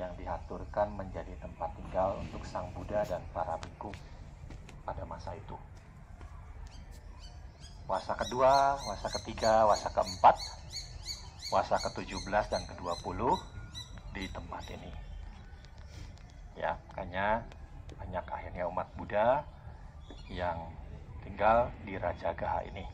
yang diaturkan menjadi tempat tinggal untuk Sang Buddha dan para biku pada masa itu. Wasa kedua, wasa ketiga, wasa keempat, wasa ke-17 dan ke-20 di tempat ini. Ya, makanya banyak akhirnya umat Buddha yang tinggal di Rajagaha ini.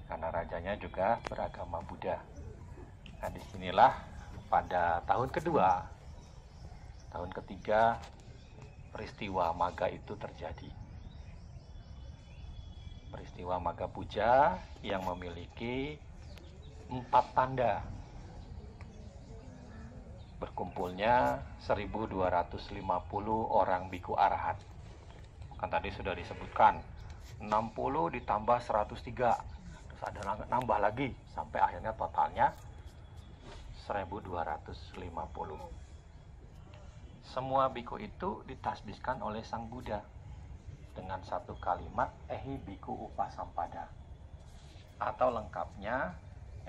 Karena rajanya juga beragama Buddha. Nah, disinilah pada tahun kedua, tahun ketiga peristiwa Magga itu terjadi. Peristiwa Magga Puja yang memiliki 4 tanda. Berkumpulnya 1250 orang biku arahat. Kan tadi sudah disebutkan 60 ditambah 103. Terus ada nambah lagi sampai akhirnya totalnya 1250. Semua biku itu ditasbihkan oleh Sang Buddha dengan satu kalimat Ehi Biku Upasampada, atau lengkapnya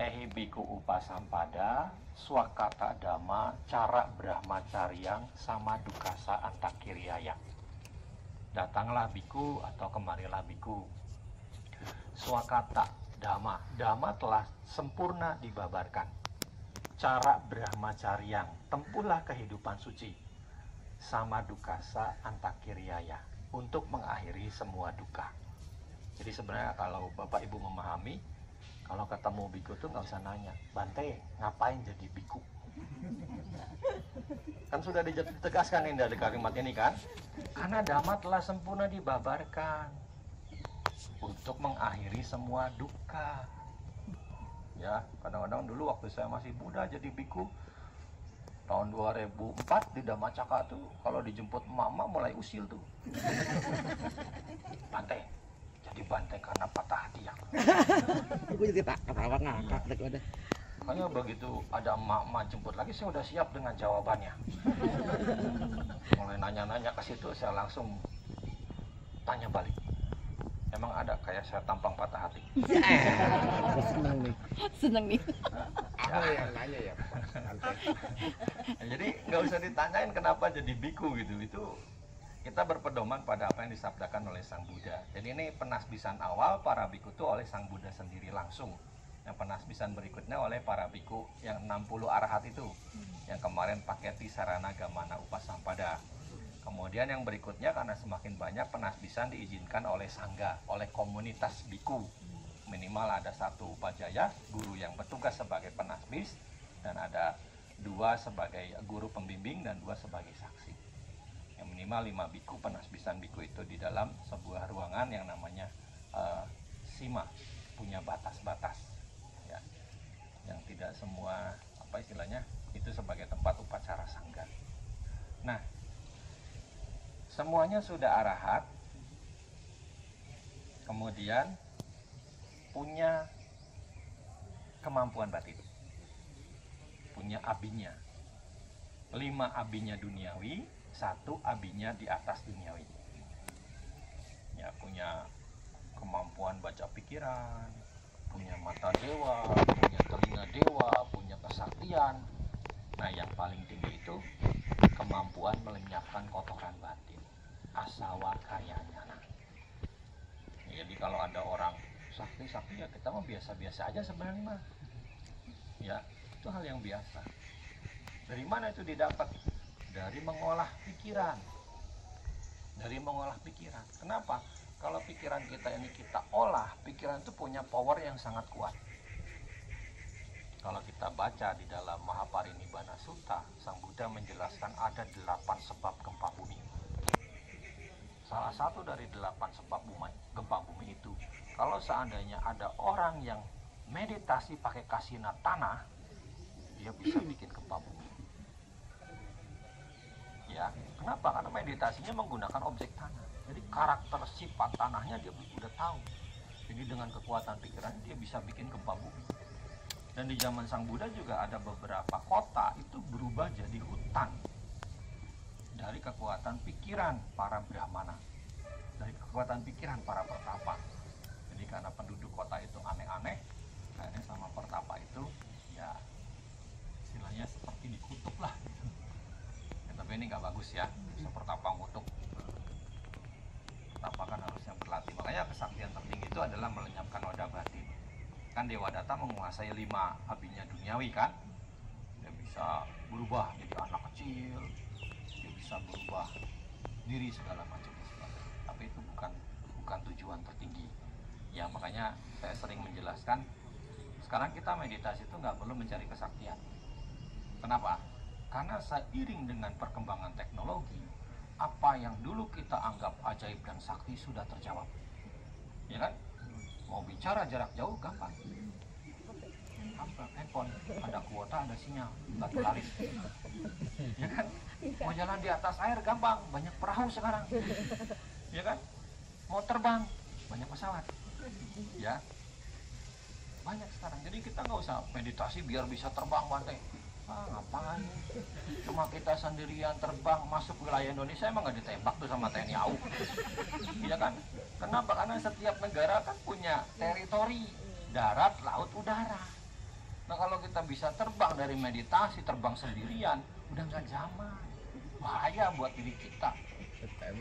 Ehi Biku Upasampada Swakata Dhamma Cara Brahmacaryang Sama Dukasa Antakiryaya. Datanglah biku atau kemarilah biku. Swakata Dhamma, Dhamma telah sempurna dibabarkan. Cara Brahmacaryang, tempuhlah kehidupan suci. Sama Dukasa Antakiryaya, untuk mengakhiri semua duka. Jadi sebenarnya kalau Bapak Ibu memahami, kalau ketemu biku tuh nggak usah nanya, Bante ngapain jadi biku? Kan sudah ditegaskan ini dari kalimat ini kan, karena Dhamma telah sempurna dibabarkan untuk mengakhiri semua duka. Ya, kadang-kadang dulu waktu saya masih muda jadi biku, tahun 2004 di Dhammacakka tuh kalau dijemput mama mulai usil tuh. Bante, jadi bante karena patah hati ya. Gue jadi tak ketawa ngakak deh udah. Makanya begitu ada emak-emak jemput lagi, saya udah siap dengan jawabannya. Mulai nanya-nanya ke situ, saya langsung tanya balik. Emang ada kayak saya tampang patah hati? Seneng nih. Seneng nih. Aku yang nanya ya. Jadi nggak usah ditanyain kenapa jadi biku gitu. Itu kita berpedoman pada apa yang disabdakan oleh Sang Buddha. Jadi ini penasbisan awal para biku itu oleh Sang Buddha sendiri langsung. Yang penasbisan berikutnya oleh para biku yang 60 arahat itu. Yang kemarin pakai Tisarana Gamana Upasampada. Kemudian yang berikutnya karena semakin banyak penasbisan diizinkan oleh sangga, oleh komunitas biku. Minimal ada 1 upajaya, guru yang bertugas sebagai penasbis, dan ada 2 sebagai guru pembimbing dan 2 sebagai saksi. Yang minimal 5 biku, penasbisan biku itu di dalam sebuah ruangan yang namanya sima, punya batas-batas. Ya. Yang tidak semua, apa istilahnya, itu sebagai tempat upacara sangga. Nah, semuanya sudah arahat, kemudian punya kemampuan batin, punya abinya, 5 abinya duniawi, 1 abinya di atas duniawi. Ya, punya kemampuan baca pikiran, punya mata dewa, punya telinga dewa, punya kesaktian. Nah, yang paling tinggi itu kemampuan melenyapkan kotoran batin, asawa kayanya. Jadi kalau ada orang sakti-sakti ya kita mah biasa-biasa aja sebenarnya mah. Ya, itu hal yang biasa. Dari mana itu didapat? Dari mengolah pikiran. Dari mengolah pikiran. Kenapa? Kalau pikiran kita ini kita olah, pikiran itu punya power yang sangat kuat. Kalau kita baca di dalam Mahaparinibbana Sutta, Sang Buddha menjelaskan ada 8 sebab gempa bumi. Salah satu dari 8 sebab gempa bumi itu, kalau seandainya ada orang yang meditasi pakai kasina tanah, dia bisa bikin gempa bumi. Ya, kenapa? Karena meditasinya menggunakan objek tanah. Jadi karakter sifat tanahnya dia udah tahu. Jadi dengan kekuatan pikiran dia bisa bikin gempa bumi. Dan di zaman Sang Buddha juga ada beberapa kota itu berubah jadi hutan dari kekuatan pikiran para brahmana, dari kekuatan pikiran para pertapa. Jadi karena penduduk kota itu aneh-aneh, akhirnya sama pertapa itu ya istilahnya istilahnya seperti dikutuk lah. Ya, tapi ini nggak bagus ya, seperti apa ngutuk. Pertapa kan harusnya berlatih. Makanya kesaktian tertinggi itu adalah melenyapkan noda batin. Kan Dewa Data menguasai 5 abinya duniawi kan. Dia bisa berubah jadi anak kecil, dia bisa berubah diri segala macam. Tapi itu bukan tujuan tertinggi. Ya makanya saya sering menjelaskan, sekarang kita meditasi itu nggak perlu mencari kesaktian. Kenapa? Karena seiring dengan perkembangan teknologi, apa yang dulu kita anggap ajaib dan sakti sudah terjawab. Ya kan? Mau bicara jarak jauh gampang. Handphone, ada kuota, ada sinyal, nggak terlaris. Ya kan? Mau jalan di atas air gampang, banyak perahu sekarang. Ya kan? Mau terbang, banyak pesawat. Ya, banyak sekarang. Jadi kita nggak usah meditasi biar bisa terbang pantai. Ngapain? Cuma kita sendirian terbang masuk wilayah Indonesia, emang nggak ditembak tuh sama TNI AU? Iya kan? Kenapa? Karena setiap negara kan punya teritori darat, laut, udara. Nah kalau kita bisa terbang dari meditasi, terbang sendirian, udah nggak zaman. Bahaya buat diri kita.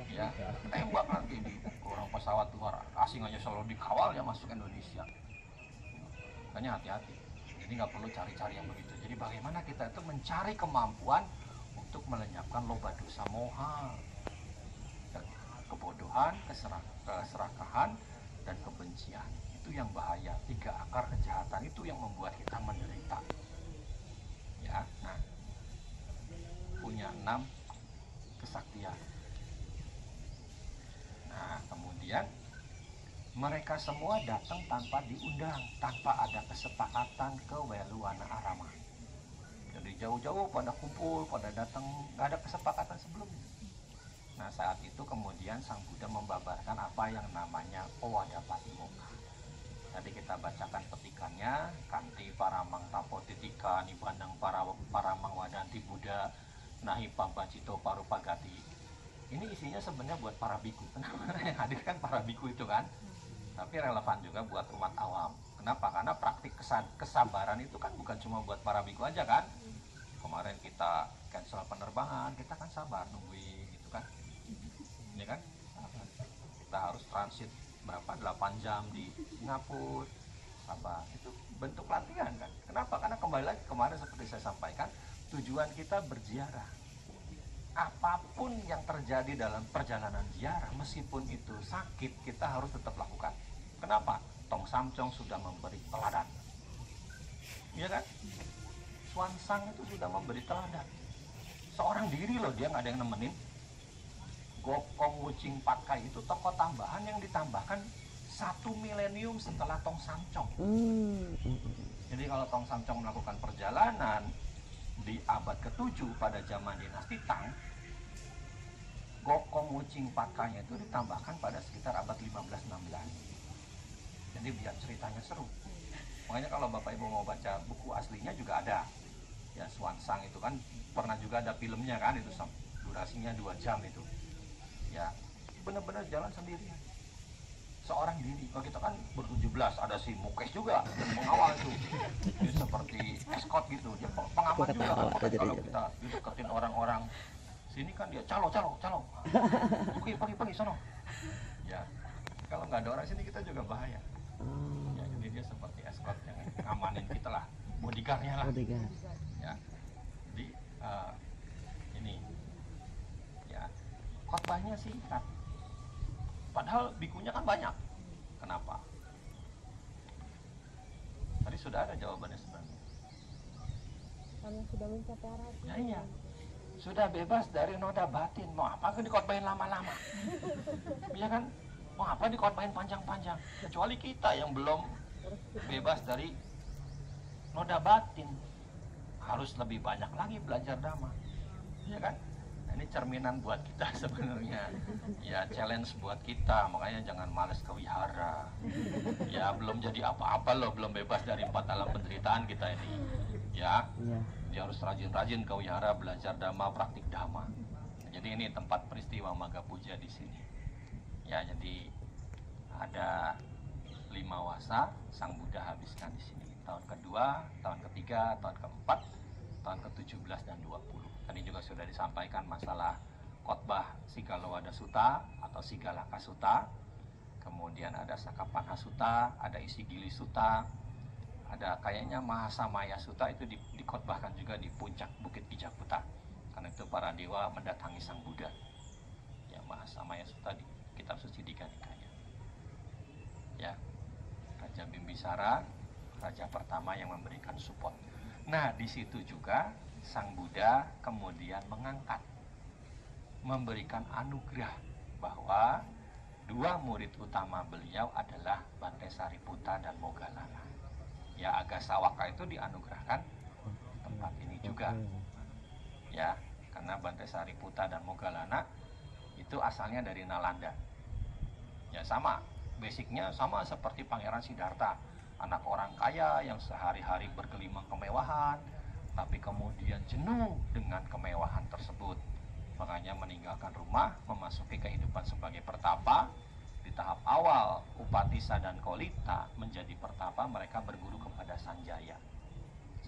Ya, tembak nanti di orang pesawat luar asing aja selalu dikawal ya masuk Indonesia. Makanya hati-hati. Jadi nggak perlu cari-cari yang begitu. Jadi bagaimana kita itu mencari kemampuan untuk melenyapkan loba dosa moha, kebodohan, keserakahan, dan kebencian. Itu yang bahaya. 3 akar kejahatan itu yang membuat kita menderita. Ya, nah, punya 6 kesaktian. Nah, kemudian mereka semua datang tanpa diundang, tanpa ada kesepakatan ke Weluwana Arama. Jadi jauh-jauh pada kumpul, pada datang, nggak ada kesepakatan sebelumnya. Nah, saat itu kemudian Sang Buddha membabarkan apa yang namanya Owada Patimokkha. Tadi kita bacakan petikannya, Kanti Paramang Tapo Titika Nibandang Paramang Wadanti Buddha Nahi Pambacito Parupagati. Ini isinya sebenarnya buat para biku. Kenapa? Yang hadir kan para biku itu kan. Tapi relevan juga buat umat awam. Kenapa? Karena praktik kesabaran itu kan bukan cuma buat para biku aja kan. Kemarin kita cancel penerbangan, kita kan sabar nungguin gitu kan. Ini kan kita harus transit berapa 8 jam di Singapura, sabar. Itu bentuk latihan kan. Kenapa? Karena kembali lagi kemarin seperti saya sampaikan, tujuan kita berziarah. Apapun yang terjadi dalam perjalanan ziarah, meskipun itu sakit, kita harus tetap lakukan. Kenapa? Tong Samcong sudah memberi teladan. Iya kan? Swansang itu sudah memberi teladan. Seorang diri loh, dia nggak ada yang nemenin. Gokong Wucing Patkai itu tokoh tambahan yang ditambahkan 1 milenium setelah Tong Samcong. Jadi kalau Tong Samcong melakukan perjalanan di abad ke-7 pada zaman dinasti Tang, Gokong Wucing Patkainya itu ditambahkan pada sekitar abad 15-16. Jadi biar ceritanya seru. Makanya kalau Bapak Ibu mau baca buku aslinya juga ada. Ya, Swansang itu kan pernah juga ada filmnya kan, itu durasinya 2 jam itu. Ya, benar-benar jalan sendiri. Seorang diri. Kalau kita kan ber-17, ada si Mukes juga mengawal itu. Dia seperti escort gitu, dia pengaman juga kan. Kalau kita deketin orang-orang sini kan dia calo. Pergi sono. Ya, kalau nggak ada orang sini kita juga bahaya. Ya, jadi dia seperti escort yang ngamanin kita lah, bodyguardnya lah. Ya, jadi ini ya khotbahnya singkat. Padahal bikunya kan banyak. Kenapa? Tadi sudah ada jawabannya sebenarnya. Karena sudah mencapai arah. Ya iya. Sudah bebas dari noda batin. Mau apa dikhotbahin lama-lama? Iya kan? Mau apa dikhotbahin panjang-panjang? Kecuali kita yang belum bebas dari noda batin. Harus lebih banyak lagi belajar dhamma. Iya kan? Ini cerminan buat kita sebenarnya, ya challenge buat kita. Makanya jangan males ke wihara. Ya belum jadi apa-apa loh, belum bebas dari 4 alam penderitaan kita ini. Ya, dia harus rajin-rajin ke wihara, belajar dhamma, praktik dhamma. Jadi ini tempat peristiwa Magga Puja di sini. Ya, jadi ada 5 wasa Sang Buddha habiskan di sini. Tahun kedua, tahun ketiga, tahun keempat, tahun ke-17 dan 20. Tadi juga sudah disampaikan masalah khotbah Sigalowada Sutta atau Sigalaka Sutta. Kemudian ada Sakapan Hasuta, ada Isigili Sutta, ada kayaknya Mahasamaya Sutta, itu dikhotbahkan juga di puncak Bukit Gijakuta. Karena itu para dewa mendatangi Sang Buddha. Ya, Mahasamaya Sutta di kitab suci Digha-Nikaya. Ya, Raja Bimbisara, raja pertama yang memberikan support. Nah, di situ juga Sang Buddha kemudian memberikan anugerah bahwa dua murid utama beliau adalah Bante Sariputta dan Moggallana. Ya, Agasawaka itu dianugerahkan di tempat ini juga. Ya, karena Bante Sariputta dan Moggallana itu asalnya dari Nalanda. Ya, sama, basicnya sama seperti Pangeran Siddhartha, anak orang kaya yang sehari-hari bergelimang kemewahan, tapi kemudian jenuh dengan kemewahan tersebut. Makanya meninggalkan rumah, memasuki kehidupan sebagai pertapa. Di tahap awal, Upatissa dan Kolita menjadi pertapa, mereka berguru kepada Sanjaya,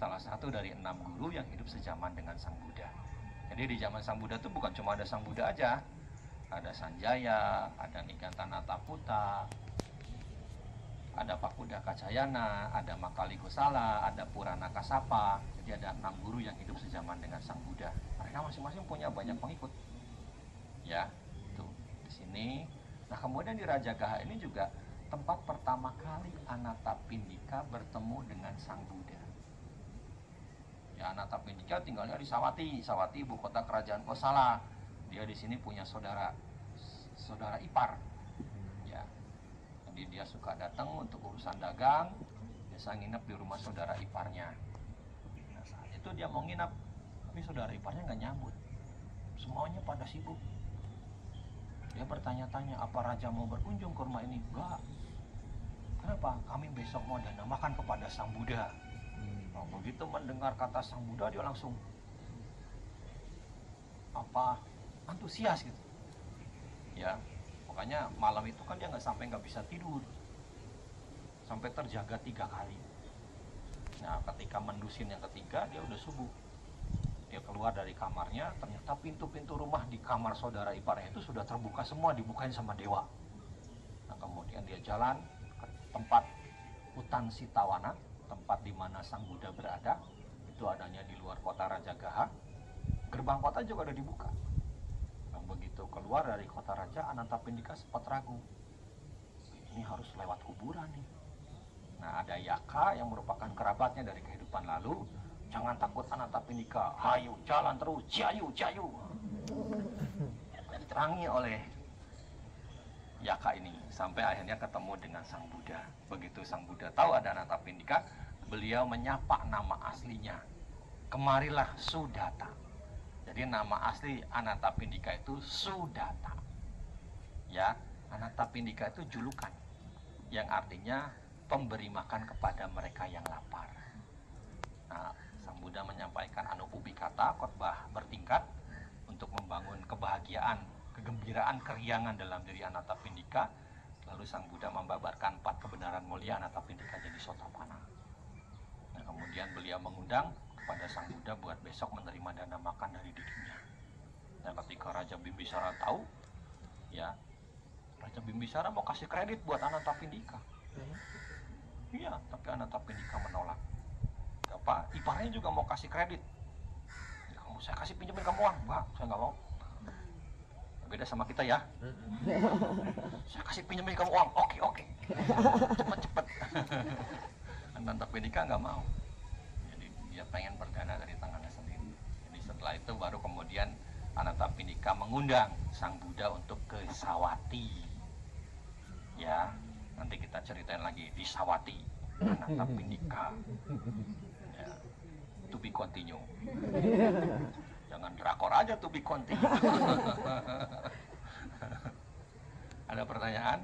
salah satu dari 6 guru yang hidup sejaman dengan Sang Buddha. Jadi di zaman Sang Buddha itu bukan cuma ada Sang Buddha aja, ada Sanjaya, ada Nigantanataputta, ada Pakuda Kacayana, ada Makali Gosala, ada Purana Kasapa. Jadi ada 6 guru yang hidup sejaman dengan Sang Buddha. Mereka masing-masing punya banyak pengikut. Ya, itu di sini. Nah, kemudian di Rajagaha ini juga tempat pertama kali Anathapindika bertemu dengan Sang Buddha. Ya, Anathapindika tinggalnya di Sawati. Sawati ibu kota kerajaan Kosala. Dia di sini punya saudara ipar. Ya. Jadi dia suka datang untuk urusan dagang, biasa nginep di rumah saudara iparnya. Nah, saat itu dia mau nginep, tapi saudara iparnya nggak nyambut. Semuanya pada sibuk. Dia bertanya-tanya, apa raja mau berkunjung ke rumah ini? Enggak. Kenapa? Kami besok mau dana makan kepada Sang Buddha. Nah, begitu mendengar kata Sang Buddha, dia langsung antusias gitu. Ya, makanya malam itu kan dia nggak bisa tidur, sampai terjaga 3 kali. Nah, ketika mendusin yang ketiga, dia udah subuh. Dia keluar dari kamarnya, ternyata pintu-pintu rumah di kamar saudara iparnya itu sudah terbuka semua, dibukain sama dewa. Nah, kemudian dia jalan ke tempat hutan Sitawana, tempat di mana Sang Buddha berada. Itu adanya di luar kota Rajagaha. Gerbang kota juga udah dibuka. Nah, begitu keluar dari kota raja, Anathapindika sempat ragu. Ini harus lewat kuburan nih. Nah, ada Yaka yang merupakan kerabatnya dari kehidupan lalu. Jangan takut Anathapindika, hayu jalan terus, jayu. Diterangi oleh Yaka ini sampai akhirnya ketemu dengan Sang Buddha. Begitu Sang Buddha tahu ada Anathapindika, beliau menyapa nama aslinya. Kemarilah Sudatta. Jadi nama asli Anathapindika itu Sudatta. Ya, Anathapindika itu julukan yang artinya pemberi makan kepada mereka yang lapar. Nah, Sang Buddha menyampaikan Anupubikata, khotbah bertingkat untuk membangun kebahagiaan, kegembiraan, keriangan dalam diri Anathapindika. Lalu Sang Buddha membabarkan 4 kebenaran mulia Anathapindika jadi Sotapanna. Nah, kemudian beliau mengundang kepada Sang Buddha buat besok menerima dana makan dari dirinya. Dan ketika Raja Bimbisara tahu, ya, Raja Bimbisara mau kasih kredit buat Anathapindika. Iya, tapi Anathapindika menolak. Iparnya juga mau kasih kredit. Ya, saya kasih pinjemin kamu uang. Enggak, saya nggak mau. Beda sama kita ya. Saya kasih pinjemin kamu uang. Oke. Cepet. Anathapindika nggak mau. Jadi dia pengen berdana dari tangannya sendiri. Jadi setelah itu baru kemudian Anathapindika mengundang Sang Buddha untuk ke Sawati. Ya, nanti kita ceritain lagi di Sawati. Anathapindika. Ya, to be continue. Jangan drakor aja to be continue. Ada pertanyaan?